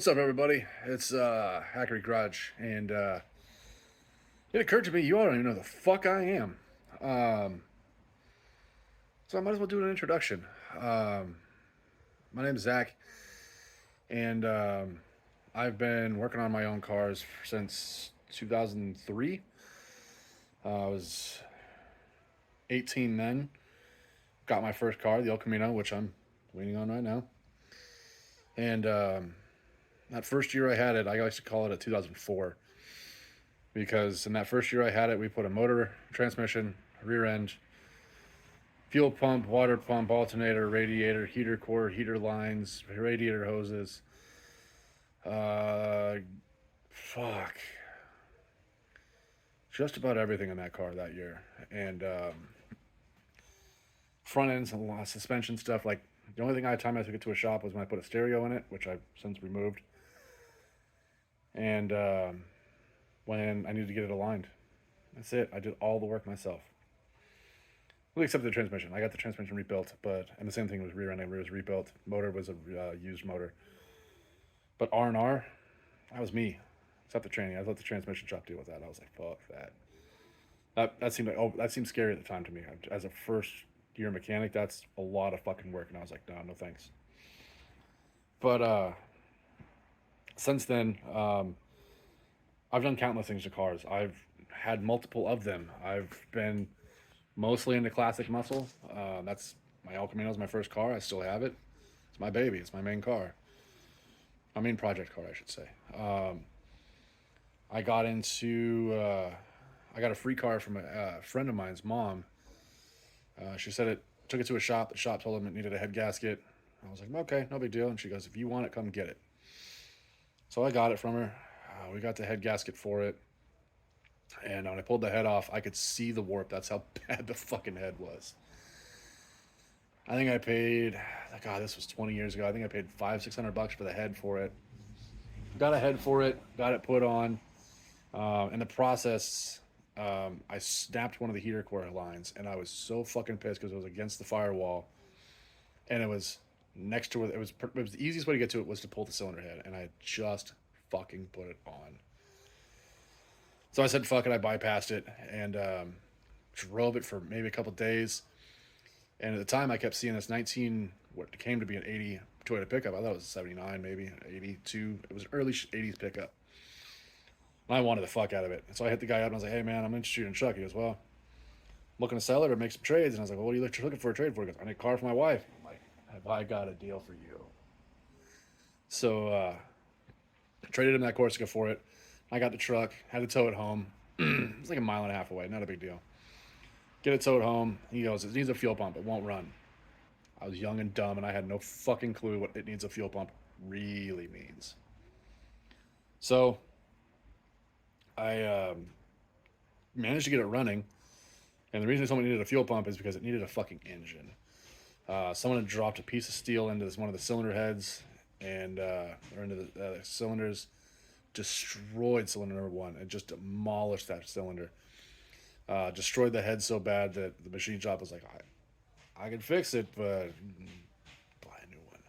What's up, everybody? It's Hackery Garage, and it occurred to me you all don't even know the fuck I am. Um, so I might as well do an introduction. Um, my name is Zach, and I've been working on my own cars since 2003. I was 18 then. Got my first car, the El Camino, which I'm waiting on right now. And that first year I had it, I like to call it a 2004 because in that first year I had it, we put a motor, transmission, rear end, fuel pump, water pump, alternator, radiator, heater core, heater lines, radiator hoses. Uh, fuck. Just about everything in that car that year. And front ends and a lot of suspension stuff. Like, the only time I took it to a shop was when I put a stereo in it, which I've since removed. And when I needed to get it aligned. That's it. I did all the work myself. Well, except the transmission. I got the transmission rebuilt, and the same thing was rear end. It was rebuilt. Motor was a used motor. But R&R, that was me. Except the training. I let the transmission shop deal with that. I was like, fuck that. That seemed scary at the time to me. As a first year mechanic, that's a lot of fucking work, and I was like, no thanks. But since then, I've done countless things to cars. I've had multiple of them. I've been mostly into classic muscle. That's my El Camino is my first car. I still have it. It's my baby. It's my main car. My main project car, I should say. I got into. I got a free car from a friend of mine's mom. She said it. Took it to a shop. The shop told him it needed a head gasket. I was like, okay, no big deal. And she goes, if you want it, come get it. So I got it from her. We got the head gasket for it. And when I pulled the head off, I could see the warp. That's how bad the fucking head was. I think I paid, God, this was 20 years ago. I think I paid $500-600 for the head for it. Got a head for it, got it put on. In the process, I snapped one of the heater core lines, and I was so fucking pissed because it was against the firewall, and it was next to it. It was the easiest way to get to it was to pull the cylinder head, and I just fucking put it on. So I said, fuck it, I bypassed it and drove it for maybe a couple days. And at the time, I kept seeing this what came to be an 80 Toyota pickup. I thought it was a 79, maybe 82. It was an early 80s pickup. And I wanted the fuck out of it. And so I hit the guy up and I was like, hey man, I'm interested in a truck. He goes, well, I'm looking to sell it or make some trades. And I was like, well, what are you looking for a trade for? He goes, I need a car for my wife. I'm like, have I got a deal for you? So I traded him that Corsica for it. I got the truck, had to tow it home. It was like a mile and a half away, not a big deal. Get it towed home. He goes, it needs a fuel pump. It won't run. I was young and dumb, and I had no fucking clue what it needs a fuel pump really means. So I managed to get it running. And the reason someone needed a fuel pump is because it needed a fucking engine. Someone had dropped a piece of steel into one of the cylinder heads or into the cylinders. Destroyed cylinder number one and just demolished that cylinder. Destroyed the head so bad that the machine shop was like, I can fix it, but buy a new one.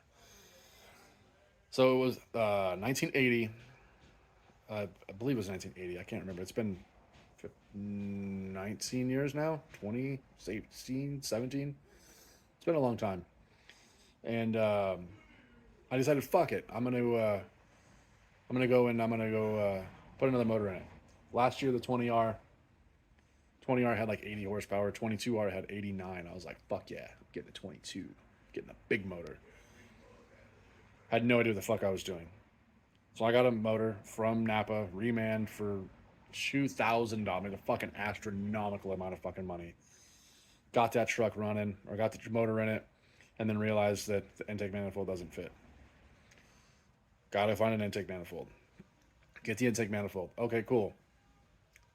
So it was 1980. I believe it was 1980. I can't remember. It's been 19 years now. 20, 18, 17. It's been a long time. And I decided, fuck it. I'm gonna go and I'm gonna go put another motor in it. Last year the 20R had like 80 horsepower. 22R had 89. I was like, fuck yeah, I'm getting a 22, getting a big motor. Had no idea what the fuck I was doing. So I got a motor from Napa, remanned for $2,000, a fucking astronomical amount of fucking money. Got that truck running, or got the motor in it, and then realized that the intake manifold doesn't fit. Gotta find an intake manifold. Get the intake manifold. Okay, cool.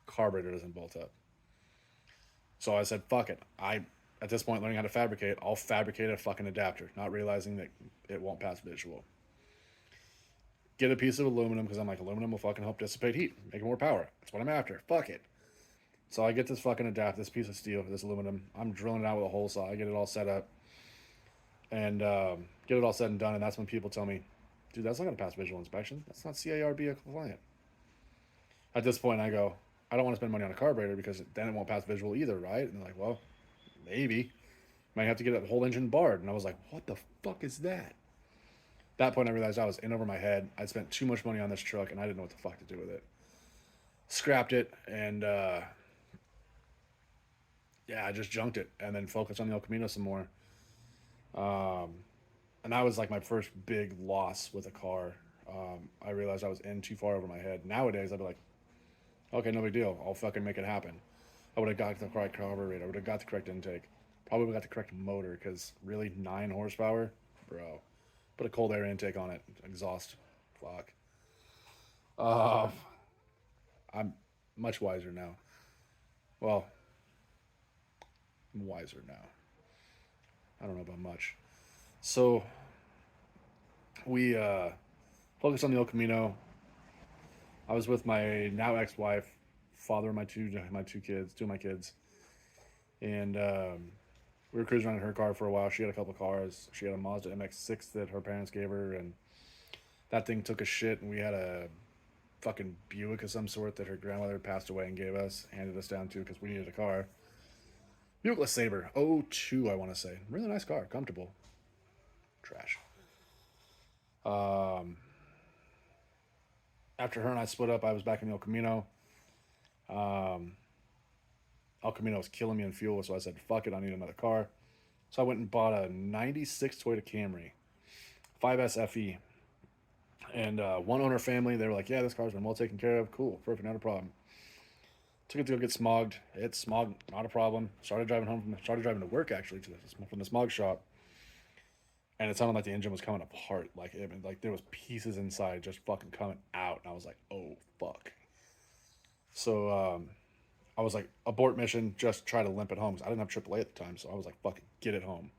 Carburetor doesn't bolt up. So I said, fuck it. At this point, learning how to fabricate, I'll fabricate a fucking adapter, not realizing that it won't pass visual. Get a piece of aluminum, because I'm like, aluminum will fucking help dissipate heat, make more power. That's what I'm after. Fuck it. So I get this fucking adapter, this piece of steel, this aluminum. I'm drilling it out with a hole saw. I get it all set up. And get it all said and done, and that's when people tell me, dude, that's not going to pass visual inspection. That's not CARB compliant. At this point, I go, I don't want to spend money on a carburetor because then it won't pass visual either, right? And they're like, well, maybe. Might have to get the whole engine barred. And I was like, what the fuck is that? At that point, I realized I was in over my head. I'd spent too much money on this truck, and I didn't know what the fuck to do with it. Scrapped it, and yeah, I just junked it, and then focused on the El Camino some more. And that was like my first big loss with a car. I realized I was in too far over my head. Nowadays, I'd be like, okay, no big deal. I'll fucking make it happen. I would have got the correct carburetor. I would have got the correct intake. Probably would have got the correct motor because really 9 horsepower, bro. Put a cold air intake on it. Exhaust. Fuck. I'm much wiser now. Well, I'm wiser now. I don't know about much. So we focused on the El Camino. I was with my now ex-wife, father of my two kids, two of my kids, and we were cruising around in her car for a while. She had a couple cars. She had a Mazda MX-6 that her parents gave her, and that thing took a shit. And we had a fucking Buick of some sort that her grandmother passed away and gave us, handed us down to because we needed a car. Buick LeSabre, '02, I want to say. Really nice car, comfortable. Trash. After her and I split up, I was back in the El Camino. El Camino was killing me in fuel, so I said, fuck it, I need another car. So I went and bought a 96 Toyota Camry, 5S FE. And one owner family, they were like, yeah, this car's been well taken care of. Cool, perfect, not a problem. Took it to go get smogged. It's smogged, not a problem. Started driving to work actually from the smog shop. And it sounded like the engine was coming apart. Like there was pieces inside just fucking coming out. And I was like, oh fuck. So I was like, abort mission, just try to limp it home. Because I didn't have AAA at the time, so I was like, fucking get it home.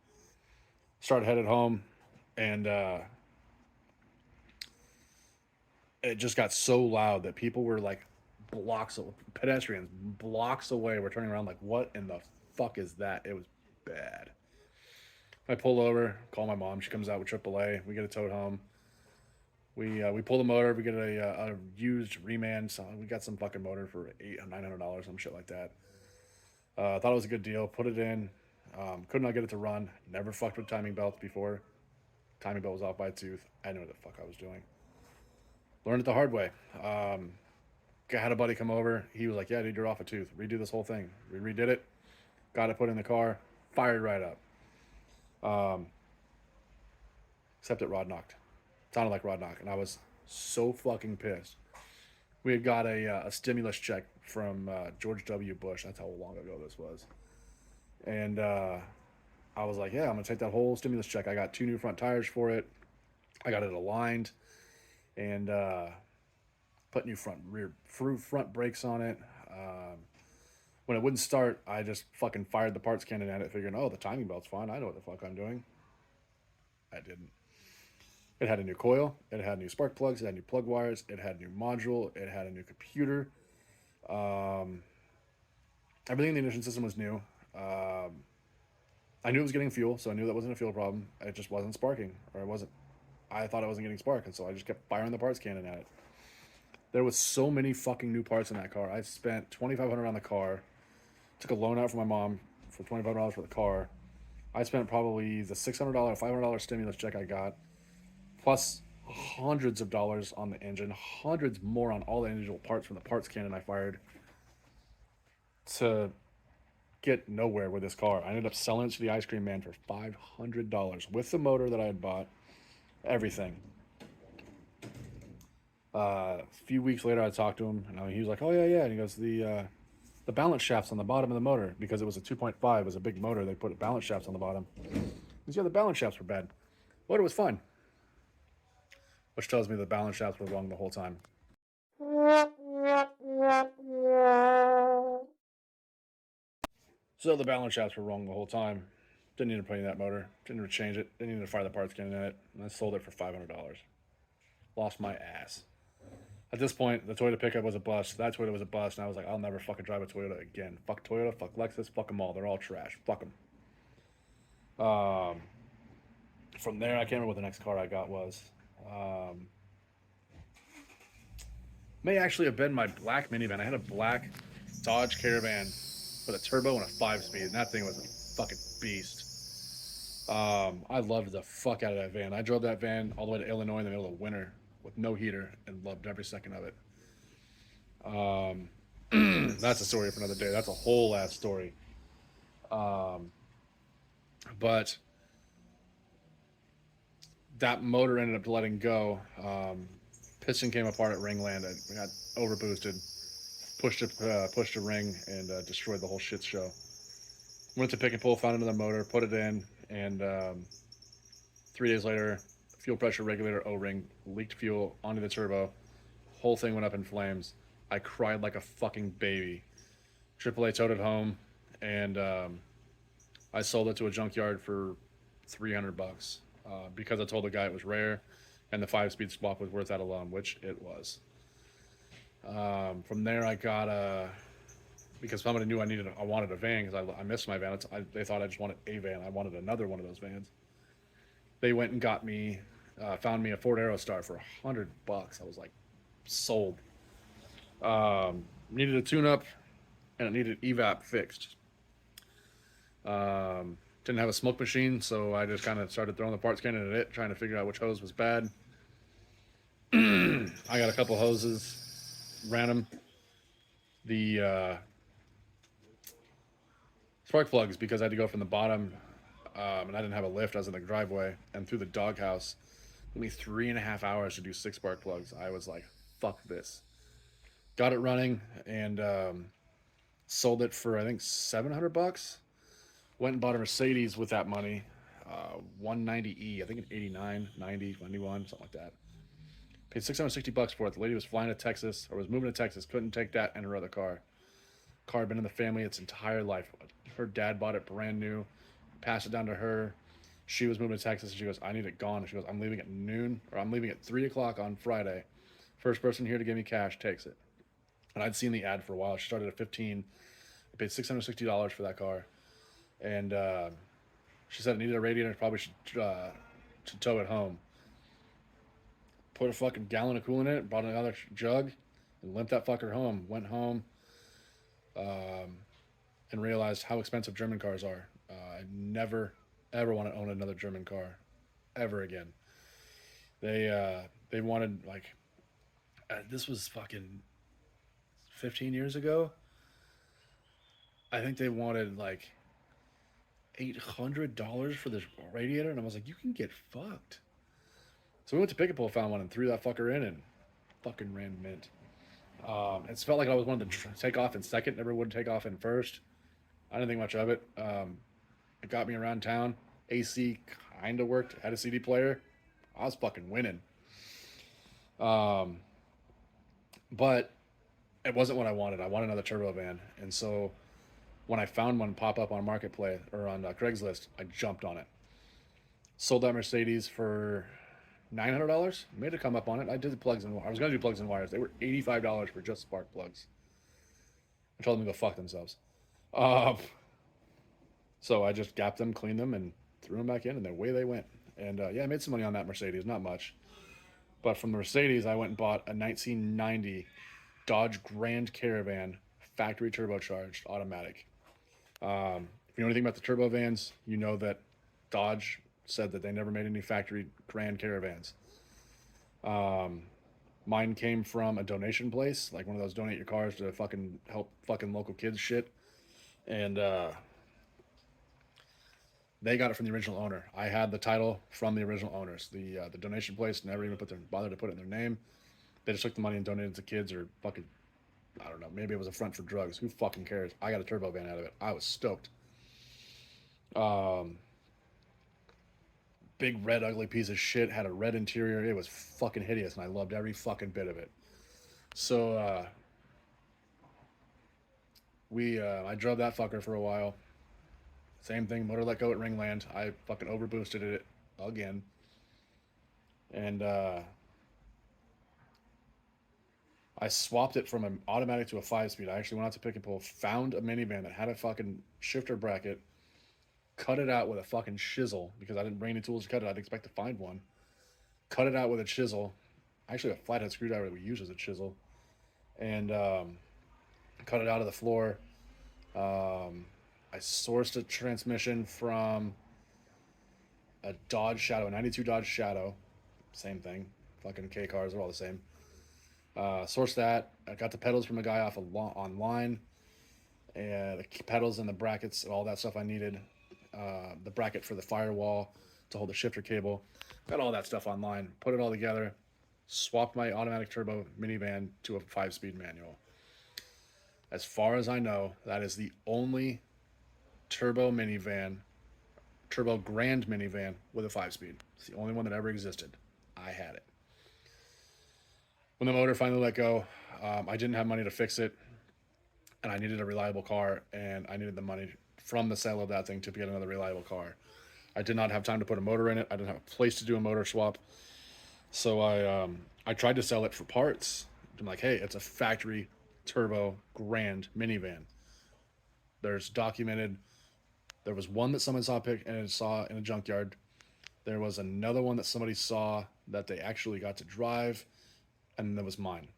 Started headed home, and it just got so loud that people were like pedestrians blocks away were turning around like, what in the fuck is that? It was bad. I pull over, call my mom. She comes out with AAA. We get it towed home. We pull the motor. We get a used reman. So we got some fucking motor for $800-900, some shit like that. Thought it was a good deal. Put it in. Could not get it to run. Never fucked with timing belts before. Timing belt was off by a tooth. I knew what the fuck I was doing. Learned it the hard way. Had a buddy come over. He was like, yeah, dude, you're off a tooth. Redo this whole thing. We redid it. Got it put in the car. Fired right up. Except it rod knocked. Sounded like rod knock. And I was so fucking pissed. We had got a stimulus check from George W. Bush. That's how long ago this was. And I was like, yeah, I'm going to take that whole stimulus check. I got 2 new front tires for it. I got it aligned. And put new front brakes on it. When it wouldn't start, I just fucking fired the parts cannon at it, figuring, oh, the timing belt's fine. I know what the fuck I'm doing. I didn't. It had a new coil. It had new spark plugs. It had new plug wires. It had a new module. It had a new computer. Everything in the ignition system was new. I knew it was getting fuel, so I knew that wasn't a fuel problem. It just wasn't sparking, or it wasn't. I thought I wasn't getting spark, and so I just kept firing the parts cannon at it. There was so many fucking new parts in that car. I spent $2,500 on the car. Took a loan out from my mom for $25 for the car. I spent probably the $600, $500 stimulus check I got, plus hundreds of dollars on the engine, hundreds more on all the individual parts from the parts cannon I fired to get nowhere with this car. I ended up selling it to the ice cream man for $500 with the motor that I had bought, everything. A few weeks later, I talked to him, and he was like, "Oh yeah," and he goes, "The balance shafts on the bottom of the motor, because it was a 2.5, it was a big motor. They put balance shafts on the bottom. He said, the balance shafts were bad. Motor was fine." Which tells me the balance shafts were wrong the whole time. So the balance shafts were wrong the whole time. Didn't need to put in that motor. Didn't need to change it. Didn't need to fire the parts cannon in it. And I sold it for $500. Lost my ass. At this point, the Toyota pickup was a bust. That Toyota was a bust. And I was like, I'll never fucking drive a Toyota again. Fuck Toyota, fuck Lexus, fuck them all. They're all trash. Fuck them. From there, I can't remember what the next car I got was. Um, may actually have been my black minivan. I had a black Dodge Caravan with a turbo and a 5-speed, and that thing was a fucking beast. I loved the fuck out of that van. I drove that van all the way to Illinois in the middle of winter with no heater and loved every second of it. That's a story for another day. That's a whole ass story. Um, but that motor ended up letting go. Piston came apart at Ringland. I got overboosted, pushed a ring, and destroyed the whole shit show. Went to pick and pull, found another motor, put it in, and 3 days later, fuel pressure regulator O-ring leaked fuel onto the turbo. Whole thing went up in flames. I cried like a fucking baby. AAA towed it home, and I sold it to a junkyard for $300 because I told the guy it was rare, and the 5-speed swap was worth that alone, which it was. From there, I got a because somebody knew I wanted a van because I missed my van. They thought I just wanted a van. I wanted another one of those vans. They went and got me, found me a Ford Aerostar for $100. I was like, sold. Needed a tune-up, and it needed evap fixed. Didn't have a smoke machine, so I just kind of started throwing the parts can at it, trying to figure out which hose was bad. I got a couple hoses, ran them. The spark plugs, because I had to go from the bottom, and I didn't have a lift. I was in the driveway and through the doghouse. It took me 3.5 hours to do 6 spark plugs. I was like, fuck this. Got it running and sold it for I think $700. Went and bought a Mercedes with that money, 190E, I think an 89, 90, 91, something like that. Paid $660 for it. The lady was flying to Texas, or was moving to Texas, couldn't take that and her other car. Car had been in the family its entire life. Her dad bought it brand new, passed it down to her. She was moving to Texas, and she goes, I need it gone. And she goes, I'm leaving at noon, or I'm leaving at 3 o'clock on Friday. First person here to give me cash takes it. And I'd seen the ad for a while. She started at 15. I paid $660 for that car. And she said it needed a radiator, probably should tow it home. Put a fucking gallon of coolant in it, bought another jug, and limped that fucker home. Went home and realized how expensive German cars are. I never, ever want to own another German car, ever again. They wanted, like, this was fucking 15 years ago. I think they wanted like $800 for this radiator, and I was like, you can get fucked. So we went to Pick and Pull, found one, and threw that fucker in, and fucking ran mint. It felt like I was wanting to take off in second, never would take off in first. I didn't think much of it. It got me around town. AC kind of worked. Had a CD player. I was fucking winning. But it wasn't what I wanted. I wanted another turbo van, and so when I found one pop up on Marketplace or on Craigslist, I jumped on it. Sold that Mercedes for $900. Made it come up on it. I did the plugs and I was gonna do plugs and wires. They were $85 for just spark plugs. I told them to go fuck themselves. So I just gapped them, cleaned them, and threw them back in, and away they went. And yeah, I made some money on that Mercedes, not much. But from the Mercedes, I went and bought a 1990 Dodge Grand Caravan, factory turbocharged, automatic. If you know anything about the turbo vans, you know that Dodge said that they never made any factory Grand Caravans. Mine came from a donation place, like one of those donate your cars to fucking help fucking local kids shit. And they got it from the original owner. I had the title from the original owners. The donation place never even bothered to put it in their name. They just took the money and donated it to kids, or fucking, I don't know, maybe it was a front for drugs. Who fucking cares? I got a turbo van out of it. I was stoked. Big red ugly piece of shit, had a red interior. It was fucking hideous, and I loved every fucking bit of it. So I drove that fucker for a while. Same thing, motor let go at Ringland. I fucking overboosted it again. And I swapped it from an automatic to a 5-speed. I actually went out to Pick and Pull, found a minivan that had a fucking shifter bracket, cut it out with a fucking chisel because I didn't bring any tools to cut it. I'd expect to find one. cut it out with a chisel. Actually, a flathead screwdriver that we use as a chisel, and cut it out of the floor. I sourced a transmission from a Dodge Shadow, a 92 Dodge Shadow. Same thing. Fucking K cars are all the same. Sourced that. I got the pedals from a guy off online. And the pedals and the brackets and all that stuff I needed. The bracket for the firewall to hold the shifter cable. Got all that stuff online. Put it all together. Swapped my automatic turbo minivan to a 5-speed manual. As far as I know, that is the only turbo grand minivan with a 5-speed. It's the only one that ever existed. I had it. When the motor finally let go, I didn't have money to fix it, and I needed a reliable car, and I needed the money from the sale of that thing to get another reliable car. I did not have time to put a motor in it. I didn't have a place to do a motor swap. So I tried to sell it for parts. I'm like, hey, it's a factory turbo grand minivan. There's documented. There was one that someone saw in a junkyard. There was another one that somebody saw that they actually got to drive, and there was mine.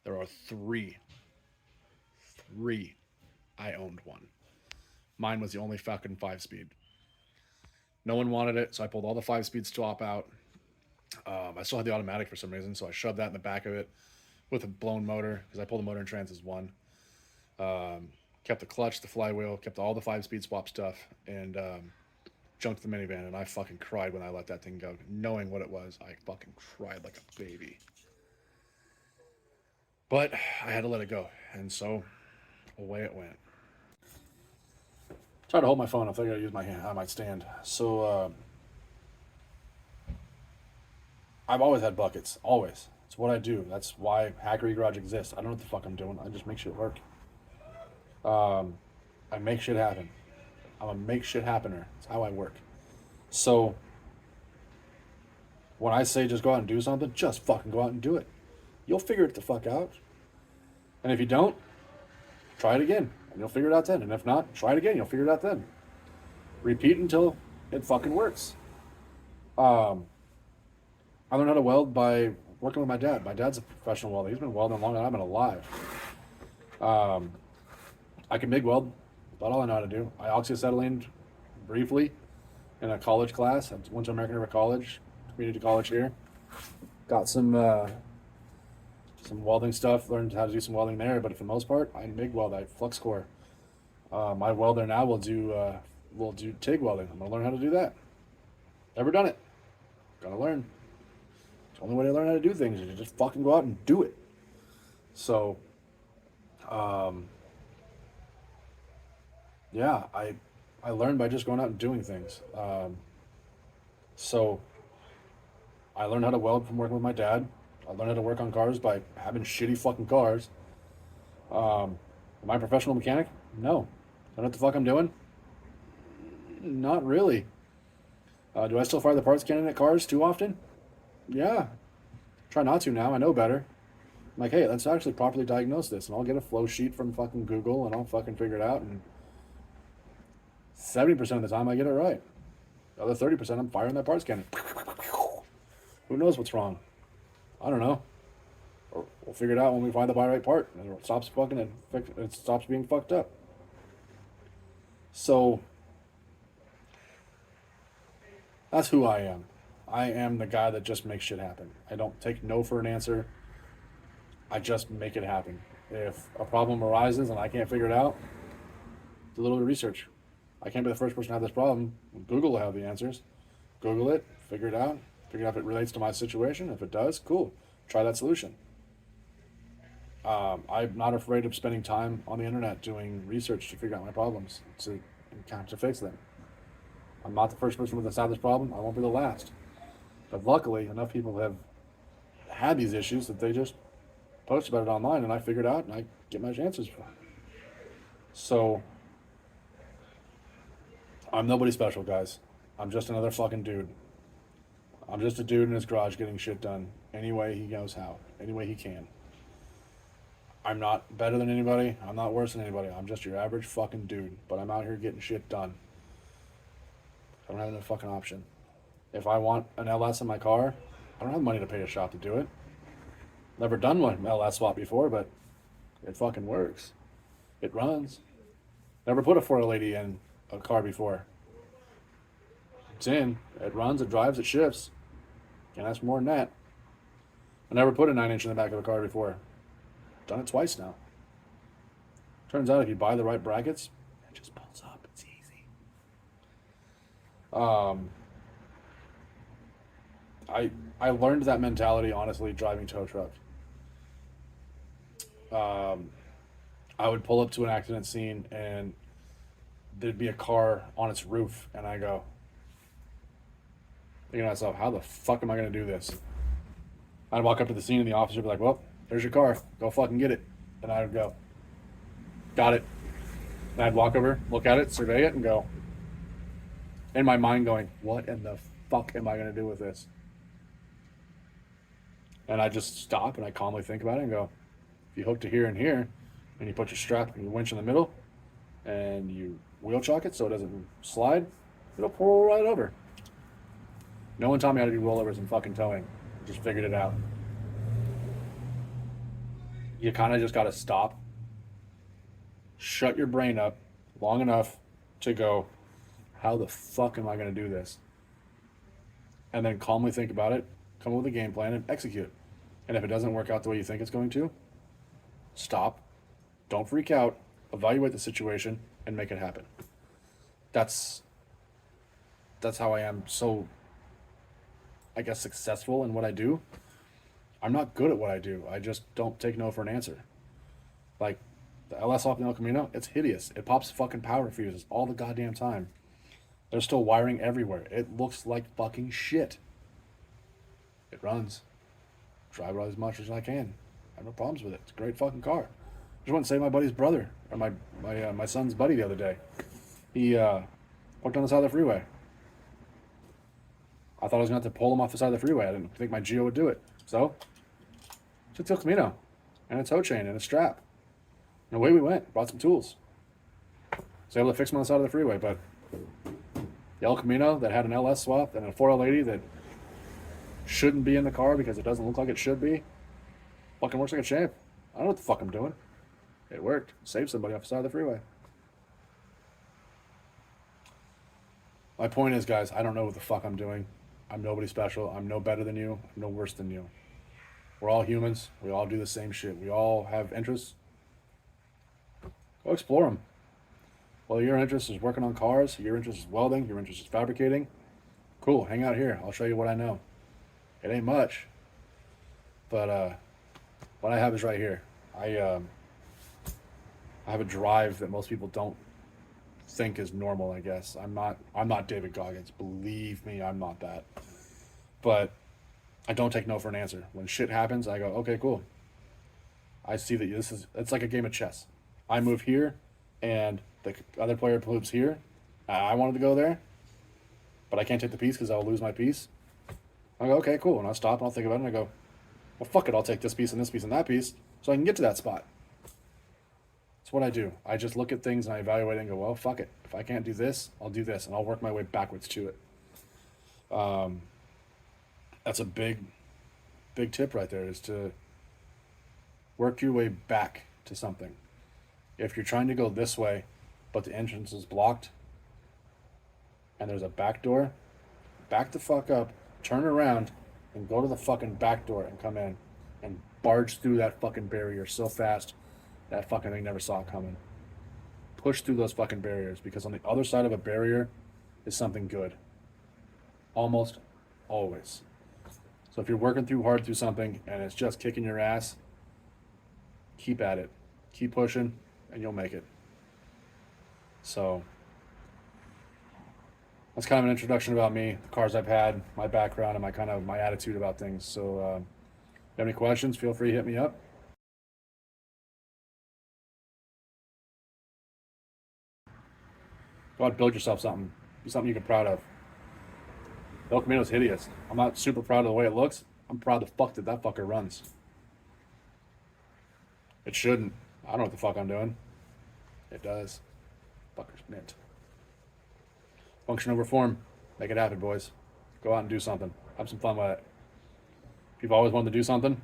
There are three. I owned one. Mine was the only fucking 5-speed. No one wanted it, so I pulled all the 5-speed swap out. I still had the automatic for some reason, so I shoved that in the back of it with a blown motor, because I pulled the motor and trans as one. Kept the clutch, the flywheel, kept all the 5-speed swap stuff, and junked the minivan, and I fucking cried when I let that thing go. Knowing what it was, I fucking cried like a baby. But I had to let it go, and so away it went. Try to hold my phone up. I gotta use my hand. I might stand. So I've always had buckets. Always. It's what I do. That's why Hackery Garage exists. I don't know what the fuck I'm doing. I just make shit work. I make shit happen. I'm a make shit happener. It's how I work. So when I say just go out and do something, just fucking go out and do it. You'll figure it the fuck out. And if you don't, try it again, and you'll figure it out then. And if not, try it again, you'll figure it out then. Repeat until it fucking works. I learned how to weld by working with my dad. My dad's a professional welder. He's been welding longer than I've been alive. I can MIG weld. About all I know how to do. I oxyacetylene briefly in a college class. I went to American River College, community college here. Got some welding stuff. Learned how to do some welding there, but for the most part, I MIG weld. I flux core. My welder now will do TIG welding. I'm gonna learn how to do that. Never done it. Gonna learn. It's the only way to learn how to do things is to just fucking go out and do it. So, yeah, I learned by just going out and doing things. So I learned how to weld from working with my dad. I learned how to work on cars by having shitty fucking cars. Am I a professional mechanic? No. I know what the fuck I'm doing? Not really. Do I still fire the parts cannon at cars too often? Yeah. Try not to now. I know better. I'm like, hey, let's actually properly diagnose this. And I'll get a flow sheet from fucking Google and I'll fucking figure it out. And 70% of the time I get it right. The other 30% I'm firing that parts cannon. Who knows what's wrong? I don't know. Or we'll figure it out when we find the right part. And it stops it stops being fucked up. So that's who I am. I am the guy that just makes shit happen. I don't take no for an answer. I just make it happen. If a problem arises and I can't figure it out, do a little bit of research. I can't be the first person to have this problem. Google will have the answers. Google it, figure it out if it relates to my situation. If it does, cool. Try that solution. I'm not afraid of spending time on the internet doing research to figure out my problems, to fix them. I'm not the first person to have this problem. I won't be the last. But luckily, enough people have had these issues that they just post about it online, and I figure it out, and I get my answers for it. So, I'm nobody special, guys. I'm just another fucking dude. I'm just a dude in his garage getting shit done any way he knows how, any way he can. I'm not better than anybody. I'm not worse than anybody. I'm just your average fucking dude, but I'm out here getting shit done. I don't have no fucking option. If I want an LS in my car, I don't have money to pay a shop to do it. Never done one LS swap before, but it fucking works. It runs. Never put a 480 in a car before. It's in. It runs, it drives, it shifts. Can't ask more than that. I never put a 9-inch in the back of a car before. Done it twice now. Turns out if you buy the right brackets, it just pulls up. It's easy. I learned that mentality, honestly, driving tow truck. I would pull up to an accident scene and there'd be a car on its roof, and I go, thinking to myself, how the fuck am I going to do this? I'd walk up to the scene and the officer would be like, well, there's your car. Go fucking get it. And I would go, got it. And I'd walk over, look at it, survey it, and go, in my mind going, what in the fuck am I going to do with this? And I just stop and I calmly think about it and go, if you hook to here and here, and you put your strap and your winch in the middle, and you wheel chock it so it doesn't slide, it'll pull right over. No one taught me how to do rollovers and fucking towing. I just figured it out. You kind of just got to stop, shut your brain up long enough to go, how the fuck am I going to do this? And then calmly think about it, come up with a game plan, and execute. And if it doesn't work out the way you think it's going to, stop, don't freak out, evaluate the situation, and make it happen. That's how I am so, I guess, successful in what I do. I'm not good at what I do. I just don't take no for an answer. Like, the LS off the El Camino, it's hideous. It pops fucking power fuses all the goddamn time. There's still wiring everywhere. It looks like fucking shit. It runs. Drive it as much as I can. I have no problems with it. It's a great fucking car. I just went and saved my buddy's brother, or my son's buddy the other day. He walked on the side of the freeway. I thought I was going to have to pull him off the side of the freeway. I didn't think my Geo would do it. So, took the El Camino, and a tow chain, and a strap. And away we went. Brought some tools. Was able to fix him on the side of the freeway, but the El Camino that had an LS swap and a 4L80 that shouldn't be in the car because it doesn't look like it should be, fucking works like a champ. I don't know what the fuck I'm doing. It worked. Saved somebody off the side of the freeway. My point is, guys, I don't know what the fuck I'm doing. I'm nobody special. I'm no better than you. I'm no worse than you. We're all humans. We all do the same shit. We all have interests. Go explore them. Well, your interest is working on cars, your interest is welding, your interest is fabricating. Cool, hang out here. I'll show you what I know. It ain't much, but what I have is right here. I have a drive that most people don't think is normal, I guess. I'm not David Goggins. Believe me, I'm not that. But I don't take no for an answer. When shit happens, I go, okay, cool. I see that it's like a game of chess. I move here, and the other player moves here. I wanted to go there, but I can't take the piece because I'll lose my piece. I go, okay, cool. And I'll stop and I'll think about it, and I go, well, fuck it. I'll take this piece and this piece and that piece so I can get to that spot. That's what I do. I just look at things and I evaluate it and go, well, fuck it. If I can't do this, I'll do this, and I'll work my way backwards to it. That's a big tip right there, is to work your way back to something. If you're trying to go this way, but the entrance is blocked and there's a back door, back the fuck up, turn around, and go to the fucking back door and come in and barge through that fucking barrier so fast that fucking thing never saw it coming. Push through those fucking barriers, because on the other side of a barrier is something good. Almost always. So if you're working hard through something and it's just kicking your ass, keep at it. Keep pushing, and you'll make it. So that's kind of an introduction about me, the cars I've had, my background, and my attitude about things. So if you have any questions, feel free to hit me up. Go out and build yourself something. Be something you can be proud of. The El Camino's hideous. I'm not super proud of the way it looks. I'm proud the fuck that fucker runs. It shouldn't. I don't know what the fuck I'm doing. It does. Fucker's mint. Function over form. Make it happen, boys. Go out and do something. Have some fun with it. If you've always wanted to do something,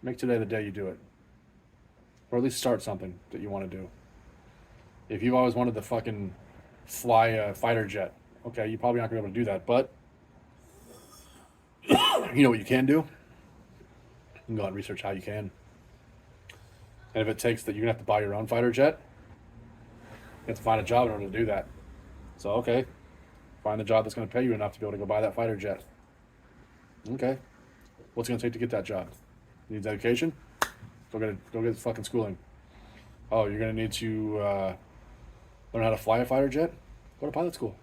make today the day you do it. Or at least start something that you want to do. If you've always wanted to fucking fly a fighter jet, okay, you probably aren't going to be able to do that. But you know what you can do? You can go out and research how you can. And if it takes that you're going to have to buy your own fighter jet, you have to find a job in order to do that. So, okay, find a job that's going to pay you enough to be able to go buy that fighter jet. Okay. What's it going to take to get that job? You need education? Go get fucking schooling. Oh, you're going to need to learn how to fly a fighter jet? Go to pilot school.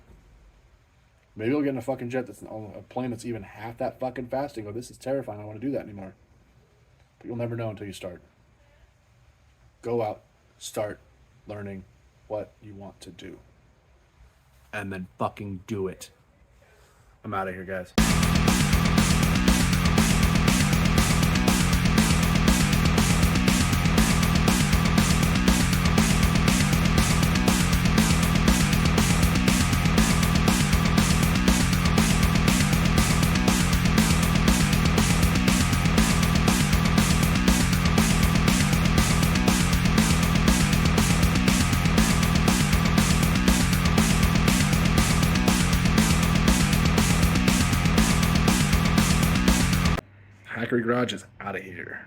Maybe you'll get in a fucking jet that's a plane that's even half that fucking fast and go, this is terrifying. I don't want to do that anymore. But you'll never know until you start. Go out, start learning what you want to do. And then fucking do it. I'm out of here, guys. Hackery Garage is out of here.